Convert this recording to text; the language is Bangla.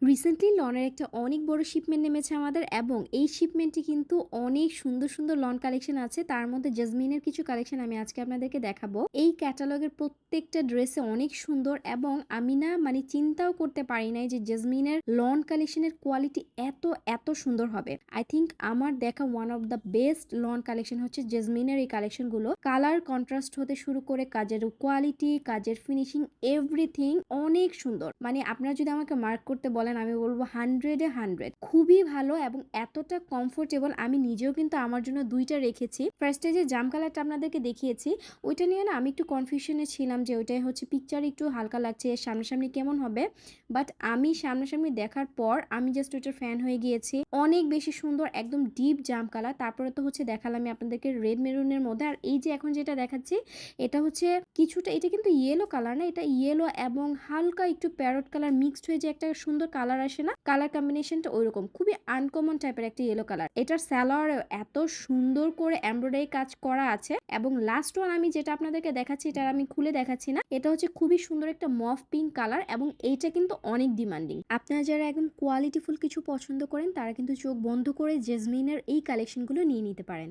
রিসেন্টলি লনের একটা অনেক বড় শিপমেন্ট নেমেছে আমাদের এবং এই শিপমেন্টে কিন্তু অনেক সুন্দর সুন্দর লন কালেকশন আছে। তার মধ্যে জেসমিনের কিছু কালেকশন আমি আজকে আপনাদেরকে দেখাবো। এই ক্যাটালগের প্রত্যেকটা ড্রেসে অনেক সুন্দর এবং আমি না মানে চিন্তাও করতে পারি নাই যে জেসমিনের লন কালেকশনের কোয়ালিটি এত সুন্দর হবে। আই থিঙ্ক আমার দেখা one of the best loan collection হচ্ছে জেসমিনের এই কালেকশনগুলো। কালার কন্ট্রাস্ট হতে শুরু করে কাজের কোয়ালিটি, কাজের ফিনিশিং, এভরিথিং অনেক সুন্দর। মানে আপনারা যদি আমাকে মার্ক করতে বলেন আমি বলবো 100-এ 100 খুবই ভালো এবং এতটা কমফোর্টেবল। আমি নিজেও কিন্তু আমার জন্য দুইটা রেখেছি। ফার্স্টে যে জাম কালারটা আপনাদেরকে দেখিয়েছি ওইটা নিয়ে না আমি একটু কনফিউশনে ছিলাম যে ওইটাই হচ্ছে পিকচার একটু হালকা লাগছে, সামনাসামনি কেমন হবে, বাট আমি সামনাসামনি দেখার পর আমি জাস্ট ওইটার ফ্যান হয়ে গিয়েছি। অনেক বেশি সুন্দর, একদম ডিপ জাম কালার। তারপরে তো হচ্ছে দেখালাম আমি আপনাদেরকে রেড মেরুনের মধ্যে। আর এই যে এখন যেটা দেখাচ্ছি এটা হচ্ছে কিছুটা, এটা কিন্তু ইয়েলো কালার না, এটা ইয়েলো এবং হালকা একটু প্যারট কালার মিক্সড হয়ে যে একটা সুন্দর কালার আসে না, কালার কম্বিনেশনটা ওইরকম খুবই আনকমন টাইপের একটা ইয়েলো কালার। এটার সালোয়ারে এত সুন্দর করে এমব্রয়ডারি কাজ করা আছে এবং লাস্ট ওয়ান আমি যেটা আপনাদেরকে দেখাচ্ছি এটা আমি খুলে দেখাচ্ছি না, এটা হচ্ছে খুবই সুন্দর একটা মফ পিঙ্ক কালার এবং এইটা কিন্তু অনেক ডিমান্ডিং। আপনারা যারা একদম কোয়ালিটিফুল কিছু পছন্দ করেন তারা কিন্তু চোখ বন্ধ করে জেসমিনের এই কালেকশনগুলো নিয়ে নিতে পারেন।